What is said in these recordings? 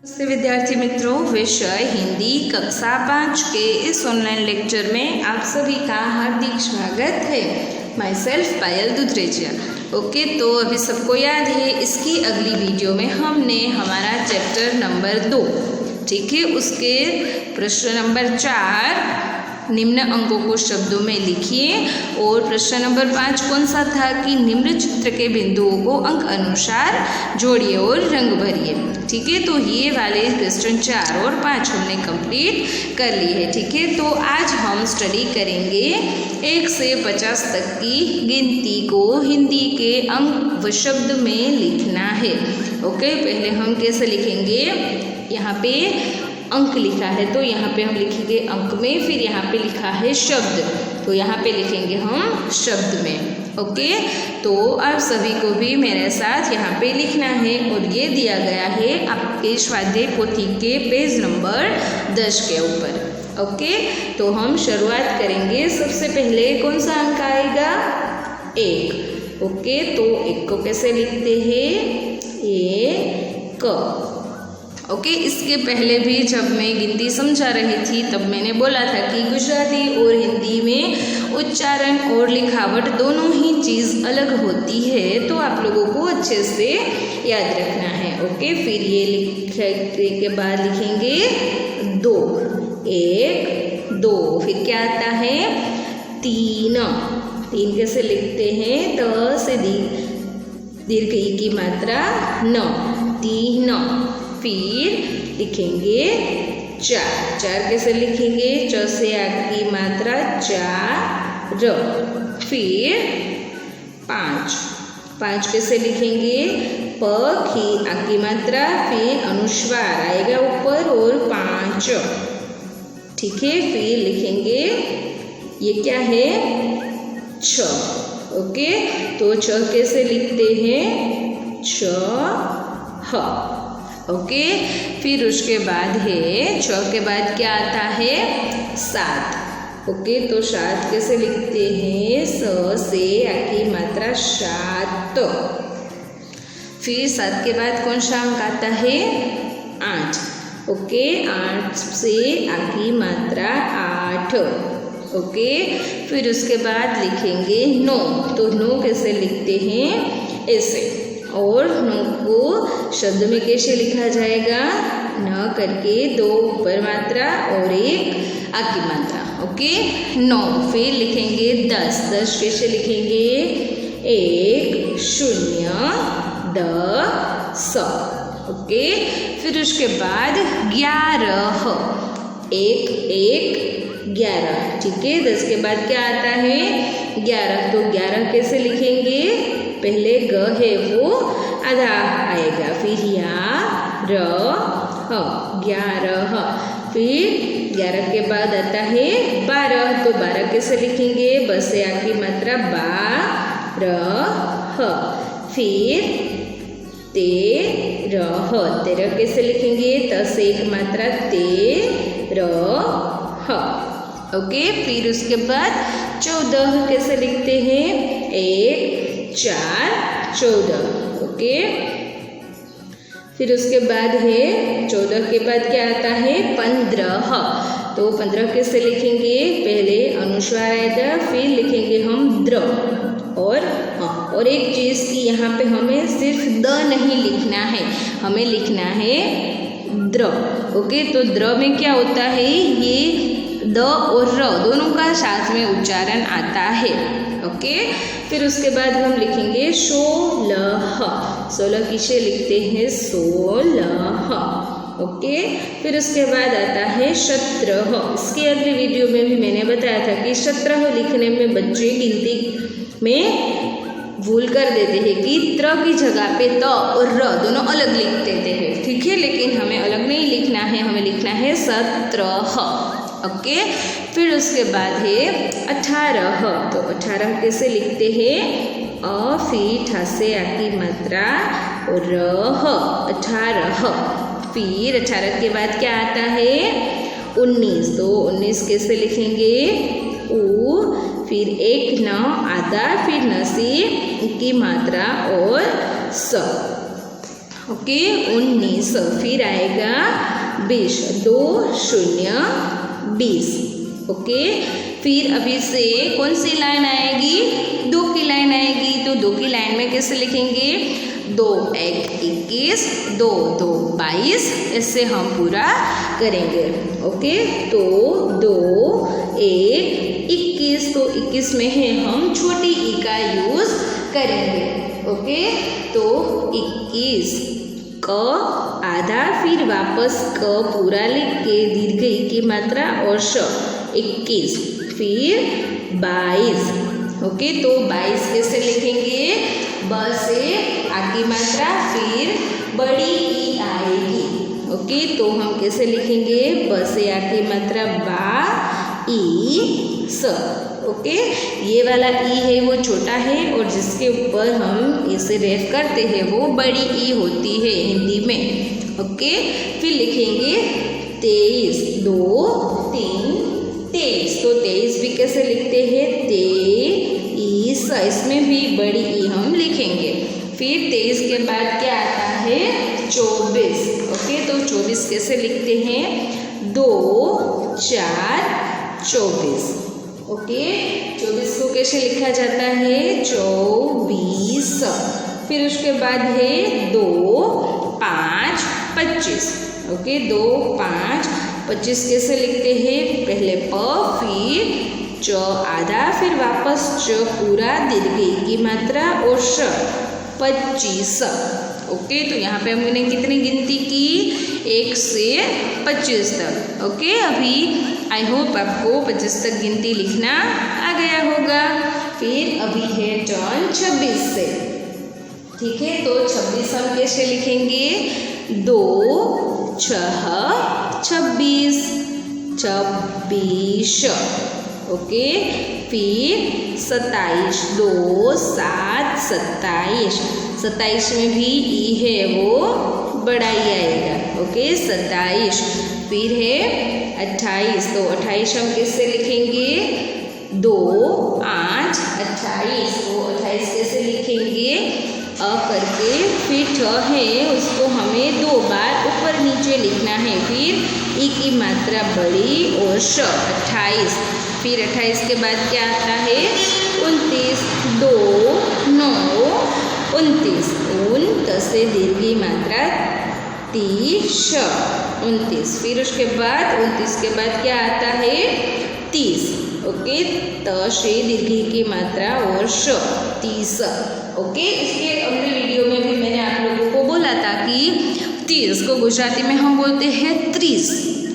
नमस्ते विद्यार्थी मित्रों, विषय हिंदी कक्षा 5 के इस ऑनलाइन लेक्चर में आप सभी का हार्दिक स्वागत है। My self Payal दुधरेजिया। ओके, तो अभी सबको याद है इसकी अगली वीडियो में हमने हमारा चैप्टर नंबर 2, ठीक है, उसके प्रश्न नंबर 4 निम्न अंकों को शब्दों में लिखिए और प्रश्न नंबर 5 कौन सा था कि निम्न चित्र के बिंदुओं को अंक अनुसार जोड़िए और रंग भरिए। ठीक है, तो ये वाले क्वेश्चन 4 और 5 हमने कंप्लीट कर लिए है। ठीक है, तो आज हम स्टडी करेंगे 1 से 50 तक की गिनती को हिंदी के अंक व शब्द में लिखना है। ओके, पहले हम कैसे लिखेंगे, यहाँ पे अंक लिखा है तो यहाँ पे हम लिखेंगे अंक में, फिर यहाँ पे लिखा है शब्द तो यहाँ पे लिखेंगे हम शब्द में। ओके, तो आप सभी को भी मेरे साथ यहाँ पे लिखना है और ये दिया गया है आपके स्वाध्याय पोथी के पेज नंबर 10 के ऊपर। ओके, तो हम शुरुआत करेंगे। सबसे पहले कौन सा अंक आएगा, 1। ओके, तो 1 को कैसे लिखते हैं, 1। ओके, इसके पहले भी जब मैं गिनती समझा रही थी तब मैंने बोला था कि गुजराती और हिंदी में उच्चारण और लिखावट दोनों ही चीज़ अलग होती है, तो आप लोगों को अच्छे से याद रखना है। ओके, फिर ये लिखने के बाद लिखेंगे 2, 1, 2, फिर क्या आता है 3। 3 कैसे लिखते हैं, त से दीर्घ ई की मात्रा न, 3। फिर लिखेंगे 4। 4 कैसे लिखेंगे, च से आ की मात्रा 4। फिर 5। 5 कैसे लिखेंगे, प की आ की मात्रा, फिर अनुस्वार आएगा ऊपर और 5। ठीक है, फिर लिखेंगे ये क्या है, 6। ओके, तो 6 कैसे लिखते हैं, 6। ओके, फिर उसके बाद है 6 के बाद क्या आता है, 7। ओके, तो 7 कैसे लिखते हैं, स से आ की मात्रा 7। फिर 7 के बाद कौन सा अंक आता है, 8। ओके, 8 से आ की मात्रा 8। ओके, फिर उसके बाद लिखेंगे 9। तो 9 कैसे लिखते हैं, ऐसे, और 9 को शब्द में कैसे लिखा जाएगा, न करके 2 ऊपर मात्रा और 1 आ की मात्रा। ओके, 9। फिर लिखेंगे 10। 10 कैसे लिखेंगे, 1, 0, 10। ओके, फिर उसके बाद 11। 1, 1, 11। ठीक है, 10 के बाद क्या आता है, 11। तो 11 कैसे लिखेंगे, पहले ग है वो आधा आएगा, फिर या र ह, 11। फिर 11 के बाद आता है 12। तो 12 कैसे लिखेंगे, ब से आ की मात्रा 12। फिर 13। 13 कैसे लिखेंगे, त से एक मात्रा 13। ओके, फिर उसके बाद 14 कैसे लिखते हैं, 1, 4, 14। ओके, फिर उसके बाद है 14 के बाद क्या आता है, 15। तो 15 कैसे लिखेंगे, पहले अनुस्वार आएगा, फिर लिखेंगे हम द्र और एक चीज़ की यहाँ पे हमें सिर्फ द नहीं लिखना है, हमें लिखना है द्र। ओके, तो द्र में क्या होता है, ये द और र दोनों का साथ में उच्चारण आता है। ओके, फिर उसके बाद हम लिखेंगे 16। 16 किसे लिखते हैं, 16। ओके, फिर उसके बाद आता है 17। इसके अगले वीडियो में भी मैंने बताया था कि 17 लिखने में बच्चे गिनती में भूल कर देते हैं कि त्र की जगह पे त और र दोनों अलग लिख देते हैं। ठीक है, लेकिन हमें अलग नहीं लिखना है, हमें लिखना है 17। ओके, फिर उसके बाद है 18। तो 18 कैसे लिखते हैं, अ फिर ठ से आ की मात्रा और र, 18। फिर 18 के बाद क्या आता है, 19। तो 19 कैसे लिखेंगे, उ, फिर 1 न आधा, फिर न से की मात्रा और स। ओके 19। फिर आएगा 20, 2 0 20। ओके फिर अभी से कौन सी लाइन आएगी, 2 की लाइन आएगी। तो 2 की लाइन में कैसे लिखेंगे, 2 1 21, 2 2 22, ऐसे हम पूरा करेंगे। ओके तो 2 1 21, तो 21 में है हम छोटी ई का यूज करेंगे। ओके तो 21 क आधा, फिर वापस क पूरा लिख के दीर्घ ई की मात्रा और श 21, फिर 22। ओके तो 22 कैसे लिखेंगे, ब से आ की मात्रा फिर बड़ी ई आएगी। ओके तो हम कैसे लिखेंगे, ब से आ की मात्रा बा ई स। ओके ये वाला ई है वो छोटा है और जिसके ऊपर हम इसे रेफ करते हैं वो बड़ी ई होती है हिंदी में। ओके फिर लिखेंगे 23, 2 3 23। तो 23 भी कैसे लिखते हैं, 23, इसमें भी बड़ी ई हम लिखेंगे। फिर 23 के बाद क्या आता है, 24। ओके तो 24 कैसे लिखते हैं, 2 4 24। ओके 24 को कैसे लिखा जाता है, 24। फिर उसके बाद है 2 5 25। ओके 2 5 25 कैसे लिखते हैं, पहले प फिर च आधा, फिर वापस च पूरा दीर्घ ई की मात्रा और श 25। ओके तो यहाँ पे हमने कितनी गिनती की, 1 से 25 तक। ओके अभी आई होप आपको 25 तक गिनती लिखना आ गया होगा। फिर अभी है टर्न 26 से। ठीक है तो 26 हम कैसे लिखेंगे, 2 6 26 26। ओके फिर 27, 2 7 27। 27 में भी ई है वो बड़ा ई आएगा। ओके 27। फिर है 28, तो 28 हम कैसे लिखेंगे, 2 8 28। तो 28 कैसे लिखेंगे, अ करके फिर ठ है उसको हमें 2 बार ऊपर नीचे लिखना है, फिर ई की मात्रा बड़ी और श 28। फिर 28 के बाद क्या आता है, 29, 2 9 29। उन से दीर्घ मात्रा 30 29। फिर उसके बाद 29 के बाद क्या आता है, 30। ओके त से दीर्घ की मात्रा और श 30। ओके इसके अगले वीडियो में भी मैंने आप लोगों को बोला था कि 30 को गुजराती में हम बोलते हैं 30।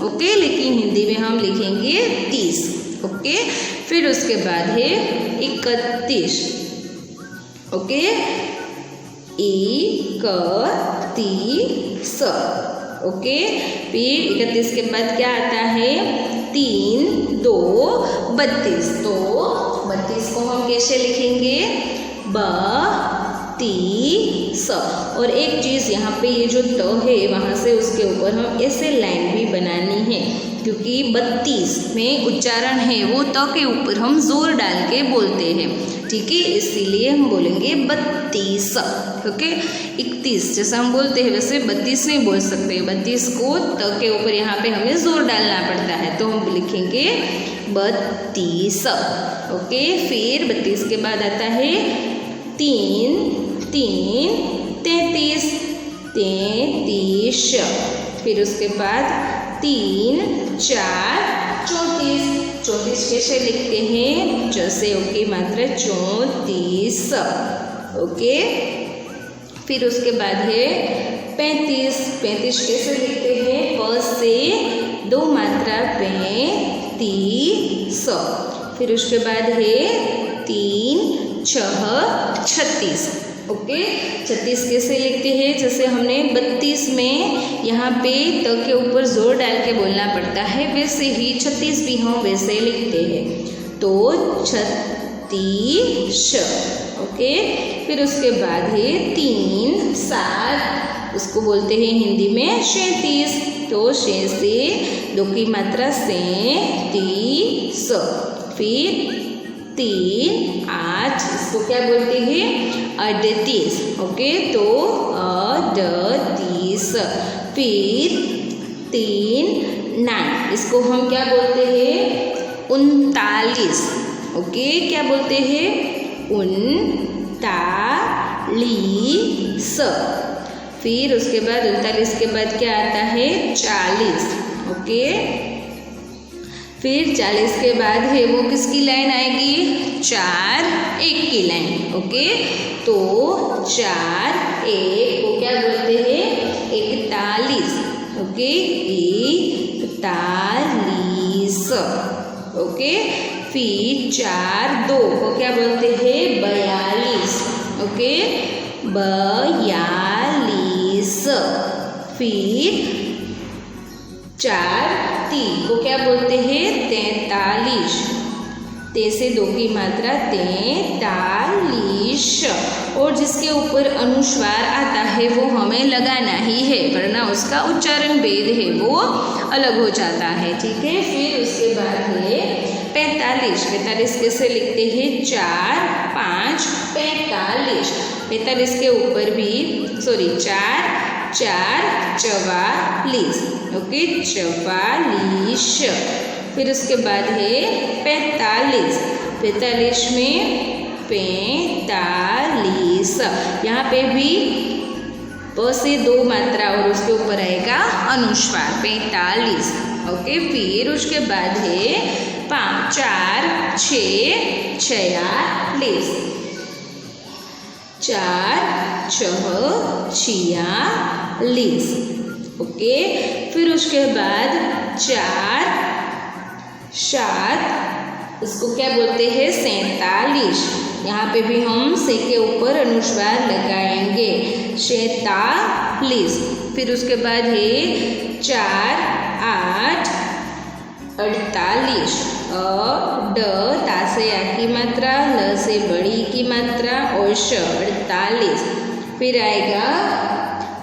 ओके लेकिन हिंदी में हम लिखेंगे 30। ओके फिर उसके बाद है 31। ओके 31। ओके फिर 31 के बाद क्या आता है, 3 2 32। तो 32 को हम कैसे लिखेंगे, 32। और एक चीज़ यहाँ पे ये जो त है वहाँ से उसके ऊपर हम ऐसे लाइन भी बनानी है, क्योंकि 32 में उच्चारण है वो त के ऊपर हम जोर डाल के बोलते हैं। ठीक है इसीलिए हम बोलेंगे 32। ओके 31 जैसा हम बोलते हैं वैसे 32 नहीं बोल सकते। 32 को त के ऊपर यहाँ पे हमें जोर डालना पड़ता है, तो हम लिखेंगे 32। ओके फिर 32 के बाद आता है 3 3 33 33। फिर उसके बाद 3 4 34। 34 कैसे लिखते हैं, जैसे ओके मात्रा 34। ओके फिर उसके बाद है 35। 35 कैसे लिखते हैं, प से 2 मात्रा 35। फिर उसके बाद है 3 6 36। ओके 36 कैसे लिखते हैं, जैसे हमने 32 में यहाँ पे त के ऊपर जोर डाल के बोलना पड़ता है, वैसे ही 36 भी हम वैसे लिखते हैं, तो 36। ओके फिर उसके बाद है 3 7। उसको बोलते हैं हिंदी में 37। तो 6 से 2 की मात्रा 37। फिर 3 8, इसको क्या बोलते हैं 38। ओके, तो 38। फिर 3 9, इसको हम क्या बोलते हैं 39। ओके, क्या बोलते हैं 39। फिर उसके बाद 39 के बाद क्या आता है 40। ओके, फिर 40 के बाद है वो किसकी लाइन आएगी 4 1 की लाइन। ओके, तो 4 1 को क्या बोलते हैं 41। ओके, 41। ओके, फिर 4 2 को क्या बोलते हैं 42। ओके, 42। फिर 4 3 को क्या बोलते हैं 43। 3 से 2 की मात्रा 43। और जिसके ऊपर अनुस्वार आता है वो हमें लगाना ही है, वरना उसका उच्चारण भेद है वो अलग हो जाता है। ठीक है, फिर उसके बाद है 45। 45 कैसे लिखते हैं 4 5 45। 45 के ऊपर भी 4 4 44। ओके, 44। फिर उसके बाद है 45। 45 में 45, यहाँ पे भी प से 2 मात्रा और उसके ऊपर आएगा अनुस्वार 45। ओके, फिर उसके बाद है 5 4 6 46। 4 6 46। ओके, फिर उसके बाद 4 7, इसको क्या बोलते हैं 47। यहाँ पे भी हम से के ऊपर अनुस्वार लगाएंगे 47। फिर उसके बाद है 4 8 48। ड ता से आ की मात्रा, ल से बड़ी की मात्रा और श 48। फिर आएगा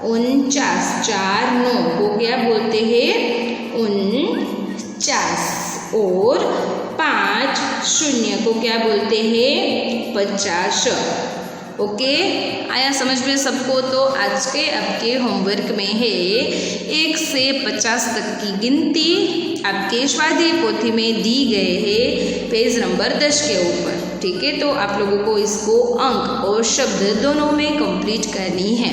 49। 4 9 को क्या बोलते हैं 49। और 5 0 को क्या बोलते हैं 50। ओके, आया समझ में सबको? तो आज के आपके होमवर्क में है 1 से 50 तक की गिनती आपके स्वाध्याय पोथी में दी गए है पेज नंबर 10 के ऊपर। ठीक है, तो आप लोगों को इसको अंक और शब्द दोनों में कंप्लीट करनी है।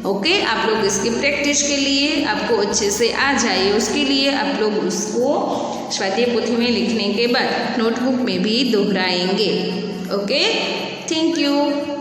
ओके, आप लोग इसकी प्रैक्टिस के लिए आपको अच्छे से आ जाए उसके लिए आप लोग उसको स्वाध्याय पोथी में लिखने के बाद नोटबुक में भी दोहराएंगे। Okay, thank you.